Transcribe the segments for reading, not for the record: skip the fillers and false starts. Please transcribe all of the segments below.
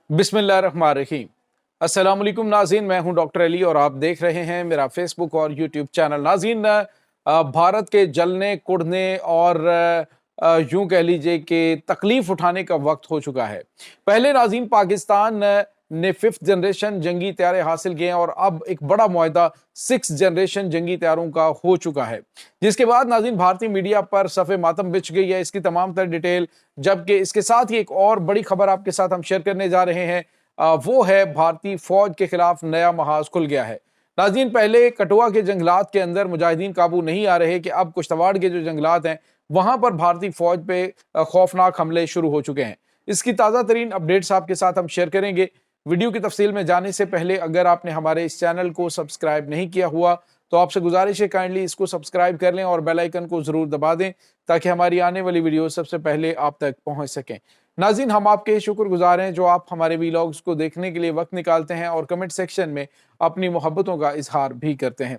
बिस्मिल्लाहिर्रहमानिर्रहीम। अस्सलाम वालेकुम नाज़रीन, मैं हूं डॉक्टर अली और आप देख रहे हैं मेरा फेसबुक और यूट्यूब चैनल। नाज़रीन, भारत के जलने कुढ़ने और यूं कह लीजिए कि तकलीफ उठाने का वक्त हो चुका है। पहले नाज़रीन पाकिस्तान ने 5th जनरेशन जंगी तैयारे हासिल किए हैं और अब एक बड़ा मुआहदा 6th जनरेशन जंगी तैयारों का हो चुका है, जिसके बाद नाज़रीन भारतीय मीडिया पर सफ़े मातम बिछ गई है। इसकी तमाम तर डिटेल, जबकि इसके साथ ही एक और बड़ी खबर आपके साथ हम शेयर करने जा रहे हैं। वो है भारतीय फौज के खिलाफ नया महाज खुल गया है। नाज़रीन, पहले कठुआ के जंगलात के अंदर मुजाहिदीन काबू नहीं आ रहे कि अब कुश्तवाड़ के जो जंगलात हैं वहां पर भारतीय फौज पे खौफनाक हमले शुरू हो चुके हैं। इसकी ताज़ा तरीन अपडेट्स आपके साथ हम शेयर करेंगे। वीडियो की तफसील में जाने से पहले अगर आपने हमारे इस चैनल को सब्सक्राइब नहीं किया हुआ तो आपसे गुजारिश है काइंडली इसको सब्सक्राइब कर लें और बेल आइकन को जरूर दबा दें ताकि हमारी आने वाली वीडियो सबसे पहले आप तक पहुंच सकें। नाज़रीन, हम आपके शुक्रगुजार हैं जो आप हमारे वीलॉग्स को देखने के लिए वक्त निकालते हैं और कमेंट सेक्शन में अपनी मोहब्बतों का इजहार भी करते हैं।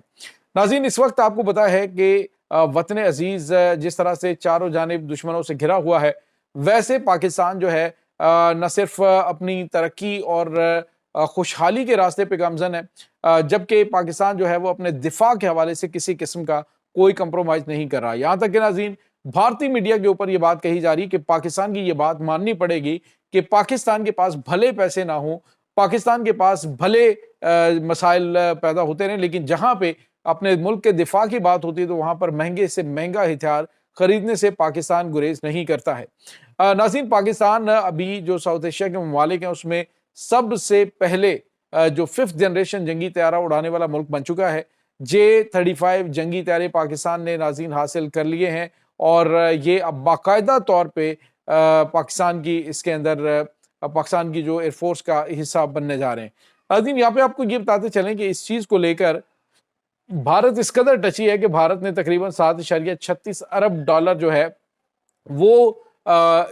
नाज़रीन, इस वक्त आपको पता है कि वतन अजीज जिस तरह से चारों जानिब दुश्मनों से घिरा हुआ है, वैसे पाकिस्तान जो है न सिर्फ अपनी तरक्की और खुशहाली के रास्ते पे गामजन है, जबकि पाकिस्तान जो है वो अपने दिफा के हवाले से किसी किस्म का कोई कंप्रोमाइज नहीं कर रहा। यहाँ तक कि नाज़रीन भारतीय मीडिया के ऊपर ये बात कही जा रही है कि पाकिस्तान की ये बात माननी पड़ेगी कि पाकिस्तान के पास भले पैसे ना हो, पाकिस्तान के पास भले मसाइल पैदा होते रहे, लेकिन जहां पे अपने मुल्क के दिफा की बात होती है तो वहां पर महंगे से महंगा हथियार खरीदने से पाकिस्तान गुरेज नहीं करता है। नाज़रीन, पाकिस्तान अभी जो साउथ एशिया के ममालिक हैं उसमें सबसे पहले जो 5th जनरेशन जंगी तैयारा उड़ाने वाला मुल्क बन चुका है। J-35 जंगी तैयारे पाकिस्तान ने नाज़रीन हासिल कर लिए हैं और ये अब बाकायदा तौर पे पाकिस्तान की इसके अंदर पाकिस्तान की जो एयरफोर्स का हिस्सा बनने जा रहे हैं। नाज़रीन, यहाँ पे आपको ये बताते चलें कि इस चीज़ को लेकर भारत इस कदर टची है कि भारत ने तकरीबन 7.36 अरब डॉलर जो है वो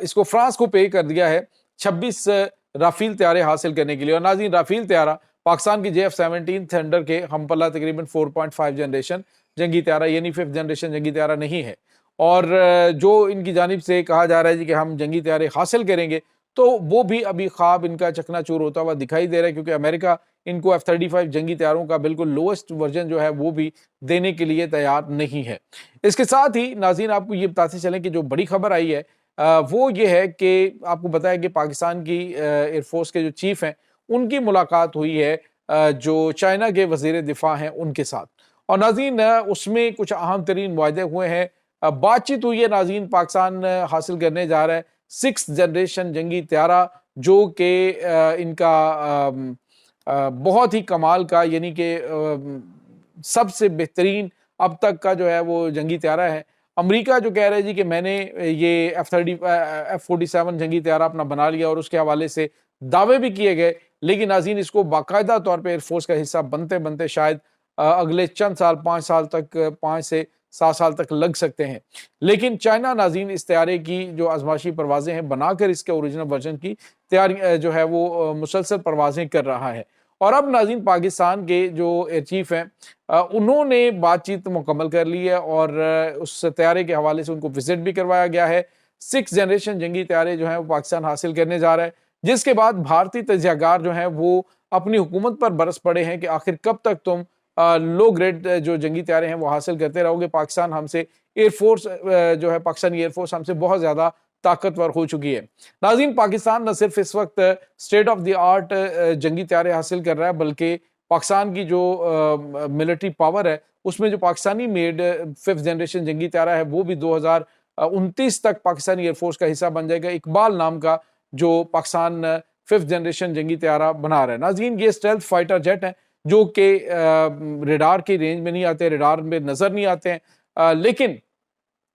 इसको फ्रांस को पे कर दिया है 26 राफेल तैयारे हासिल करने के लिए। और नाज़रीन, राफेल तैयारा पाकिस्तान की JF-17 थंडर के हमपला तकरीबन 4.5 जनरेशन जंगी तैयारा यानी 5th जनरेशन जंगी तैयारा नहीं है। और जो इनकी जानिब से कहा जा रहा है जी कि हम जंगी तैयारे हासिल करेंगे, तो वो भी अभी ख्वाब इनका चकनाचूर होता हुआ दिखाई दे रहा है, क्योंकि अमेरिका इनको F-35 जंगी तैयारों का बिल्कुल लोएस्ट वर्जन जो है वो भी देने के लिए तैयार नहीं है। इसके साथ ही नाज़रीन आपको ये बताते चलें कि जो बड़ी खबर आई है वो ये है कि आपको बताया कि पाकिस्तान की एयरफोर्स के जो चीफ हैं उनकी मुलाकात हुई है जो चाइना के वजीर दिफा हैं उनके साथ। और नाज़रीन उसमें कुछ अहम तरीन मुआहदे हुए हैं, बातचीत हुई है। नाज़रीन, पाकिस्तान हासिल करने जा रहा है 6th जनरेशन जंगी तैयारा जो कि इनका बहुत ही कमाल का यानी कि सबसे बेहतरीन अब तक का जो है वो जंगी तैयारा है। अमेरिका जो कह रहा है जी कि मैंने ये F-47 जंगी तैयारा अपना बना लिया और उसके हवाले से दावे भी किए गए, लेकिन नाज़रीन इसको बाकायदा तौर पे एयरफोर्स का हिस्सा बनते बनते शायद अगले चंद साल 5 साल तक 5 से 7 साल तक लग सकते हैं। लेकिन चाइना नाज़रीन इस तैयारे की जो आजमाइशी परवाजें हैं बनाकर इसके ओरिजिनल वर्जन की तैयारी जो है वो मुसलसल परवाजें कर रहा है। और अब नाज़रीन पाकिस्तान के जो एयर चीफ हैं उन्होंने बातचीत मुकम्मल कर ली है और उस तैयारे के हवाले से उनको विजिट भी करवाया गया है। 6th जनरेशन जंगी तैयारे जो हैं वो पाकिस्तान हासिल करने जा रहा है, जिसके बाद भारतीय तजियाकार जो हैं वो अपनी हुकूमत पर बरस पड़े हैं कि आखिर कब तक तुम लो ग्रेड जो जंगी तैयारे हैं वो हासिल करते रहोगे। पाकिस्तान हमसे एयरफोर्स जो है पाकिस्तानी एयरफोर्स हमसे बहुत ज़्यादा ताकतवर हो चुकी है। नाज़रीन, पाकिस्तान न सिर्फ इस वक्त स्टेट ऑफ द आर्ट जंगी तैयारे हासिल कर रहा है, बल्कि पाकिस्तान की जो मिलिट्री पावर है उसमें जो पाकिस्तानी मेड 5th जनरेशन जंगी तैयारा है वो भी 2029 तक पाकिस्तानी एयरफोर्स का हिस्सा बन जाएगा। इकबाल नाम का जो पाकिस्तान 5th जनरेशन जंगी तैयारा बना रहा है। नाज़रीन, ये स्टेल्थ फाइटर जेट है जो कि रेडार की रेंज में नहीं आते, रेडार में नजर नहीं आते हैं, लेकिन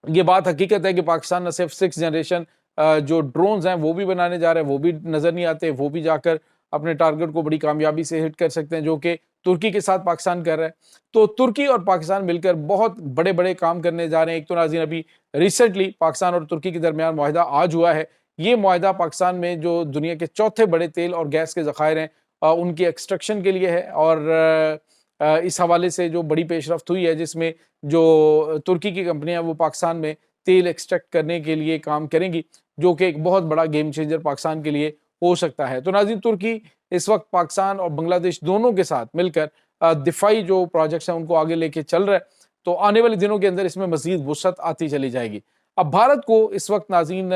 ये बात हकीकत है कि पाकिस्तान न सिर्फ 6th जनरेशन जो ड्रोन्स हैं वो भी बनाने जा रहे हैं, वो भी नजर नहीं आते, वो भी जाकर अपने टारगेट को बड़ी कामयाबी से हिट कर सकते हैं, जो कि तुर्की के साथ पाकिस्तान कर रहा है। तो तुर्की और पाकिस्तान मिलकर बहुत बड़े बड़े काम करने जा रहे हैं। एक तो नाज़रीन अभी रिसेंटली पाकिस्तान और तुर्की के दरमियान मुआहदा आज हुआ है। ये मुआहदा पाकिस्तान में जो दुनिया के चौथे बड़े तेल और गैस के ज़खायर हैं उनकी एक्सट्रैक्शन के लिए है। और इस हवाले से जो बड़ी पेशरफ्त हुई है जिसमें जो तुर्की की कंपनियां वो पाकिस्तान में तेल एक्सट्रैक्ट करने के लिए काम करेंगी, जो कि एक बहुत बड़ा गेम चेंजर पाकिस्तान के लिए हो सकता है। तो नाज़रीन, तुर्की इस वक्त पाकिस्तान और बांग्लादेश दोनों के साथ मिलकर दिफाई जो प्रोजेक्ट्स हैं उनको आगे लेके चल रहा है। तो आने वाले दिनों के अंदर इसमें मज़ीद वुसअत आती चली जाएगी। अब भारत को इस वक्त नाज़रीन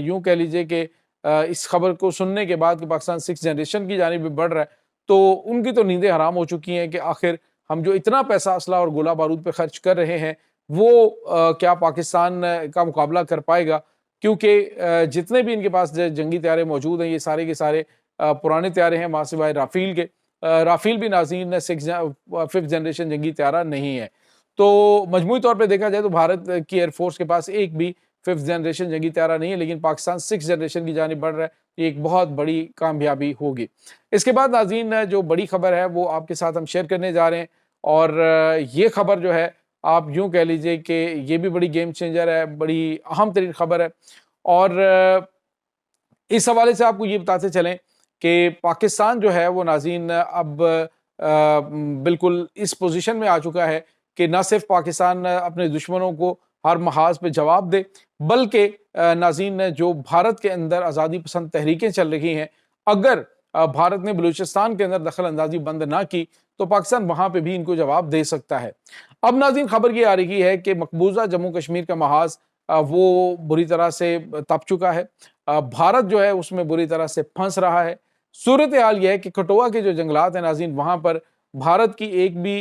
यूँ कह लीजिए कि इस खबर को सुनने के बाद कि पाकिस्तान 6th जनरेशन की जानिब बढ़ रहा है, तो उनकी तो नींदें हराम हो चुकी हैं कि आखिर हम जो इतना पैसा असला और गोला बारूद पे खर्च कर रहे हैं, वो क्या पाकिस्तान का मुकाबला कर पाएगा? क्योंकि जितने भी इनके पास जंगी तैयारे मौजूद हैं, ये सारे के सारे पुराने तैयारे हैं, माँ सिवाय राफेल के। राफेल भी नाज़रीन 5th जनरेशन जंगी तैयारा नहीं है। तो मजमूई तौर पे देखा जाए तो भारत की एयरफोर्स के पास एक भी 5th जनरेशन जंगी तैयारा नहीं है, लेकिन पाकिस्तान 6th जनरेशन की जानिब बढ़ रहा है। ये एक बहुत बड़ी कामयाबी होगी। इसके बाद नाज़रीन, जो बड़ी खबर है वो आपके साथ हम शेयर करने जा रहे हैं, और ये खबर जो है आप यूँ कह लीजिए कि ये भी बड़ी गेम चेंजर है, बड़ी अहम तरीन खबर है। और इस हवाले से आपको ये बताते चलें कि पाकिस्तान जो है वो नाज़रीन अब बिल्कुल इस पोजीशन में आ चुका है कि न सिर्फ पाकिस्तान अपने दुश्मनों को हर महाज पे जवाब दे, बल्कि नाज़रीन जो भारत के अंदर आज़ादी पसंद तहरीकें चल रही हैं, अगर भारत ने बलूचिस्तान के अंदर दखल अंदाजी बंद ना की तो पाकिस्तान वहाँ पे भी इनको जवाब दे सकता है। अब नाज़रीन, खबर ये आ रही है कि मकबूजा जम्मू कश्मीर का महाज वो बुरी तरह से तप चुका है। भारत जो है उसमें बुरी तरह से फंस रहा है। सूरत हाल यह है कि कठुआ के जो जंगलात हैं नाज़रीन, वहाँ पर भारत की एक भी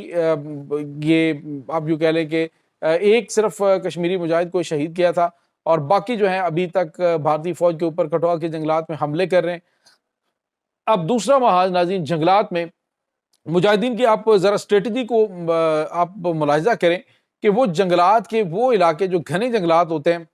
ये आप यूँ कह लें कि एक सिर्फ कश्मीरी मुजाहिद को शहीद किया था, और बाकी जो है अभी तक भारतीय फौज के ऊपर कठुआ के जंगलात में हमले कर रहे हैं। अब दूसरा महाज नाज़रीन जंगलात में मुजाहिदीन की आप ज़रा स्ट्रेटजी को आप मुलाहिज़ा करें कि वो जंगलात के वो इलाके जो घने जंगलात होते हैं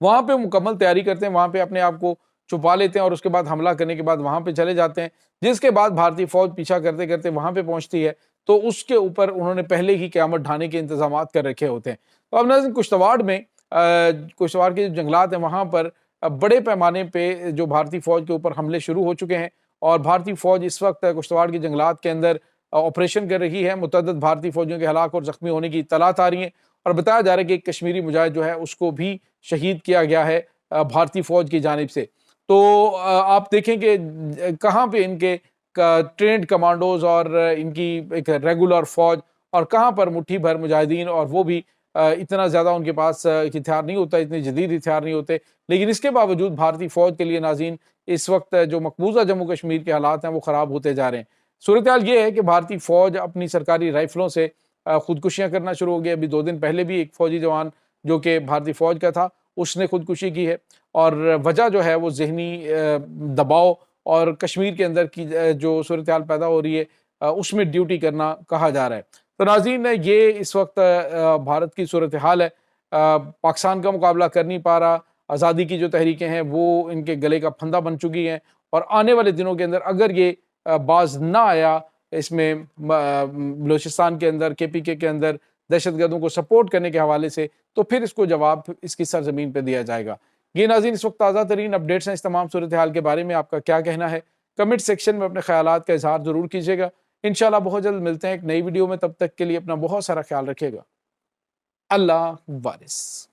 वहाँ पे मुकम्मल तैयारी करते हैं, वहाँ पे अपने आप को छुपा लेते हैं और उसके बाद हमला करने के बाद वहाँ पे चले जाते हैं, जिसके बाद भारतीय फौज पीछा करते करते वहाँ पे पहुँचती है, तो उसके ऊपर उन्होंने पहले ही क़यामत ढाने के इंतजाम कर रखे होते हैं। तो अब नाज़रीन, कुश्तवाड़ में कुश्तवाड़ के जो जंगलात हैं वहाँ पर बड़े पैमाने पे जो भारतीय फौज के ऊपर हमले शुरू हो चुके हैं, और भारतीय फौज इस वक्त कुश्तवाड़ के जंगलात के अंदर ऑपरेशन कर रही है। मुतअद्दिद भारतीय फौजियों के हलाक और ज़ख्मी होने की इत्तलात आ रही हैं, और बताया जा रहा है कि एक कश्मीरी मुजाहिद जो है उसको भी शहीद किया गया है भारतीय फौज की जानिब से। तो आप देखें कि कहाँ पे इनके ट्रेंड कमांडोज और इनकी एक रेगुलर फौज, और कहाँ पर मुट्ठी भर मुजाहिदीन, और वो भी इतना ज़्यादा उनके पास हथियार नहीं होता, इतने जदीद हथियार नहीं होते। लेकिन इसके बावजूद भारतीय फौज के लिए नाज़रीन इस वक्त जो मकबूजा जम्मू कश्मीर के हालात हैं वो ख़राब होते जा रहे हैं। सूरत हाल ये है कि भारतीय फौज अपनी सरकारी राइफलों से खुदकुशियाँ करना शुरू हो गई। अभी 2 दिन पहले भी एक फौजी जवान जो कि भारतीय फौज का था उसने खुदकुशी की है, और वजह जो है वो ज़हनी दबाव और कश्मीर के अंदर की जो सूरत हाल पैदा हो रही है उसमें ड्यूटी करना कहा जा रहा है। तो नाज़रीन, ये इस वक्त भारत की सूरत हाल है। पाकिस्तान का मुकाबला कर नहीं पा रहा, आज़ादी की जो तहरीकें हैं वो इनके गले का फंदा बन चुकी हैं, और आने वाले दिनों के अंदर अगर ये बाज ना आया इसमें बलूचिस्तान के अंदर KPK के अंदर दहशतगर्दों को सपोर्ट करने के हवाले से, तो फिर इसको जवाब इसकी सरजमीन पर दिया जाएगा। ये नाज़रीन इस वक्त ताज़ा तरीन अपडेट्स हैं इस तमाम सूरत हाल के बारे में। आपका क्या कहना है? कमेंट सेक्शन में अपने ख्यालात का इजहार ज़रूर कीजिएगा। इंशाल्लाह बहुत जल्द मिलते हैं एक नई वीडियो में, तब तक के लिए अपना बहुत सारा ख्याल रखिएगा। अल्लाह वारिस।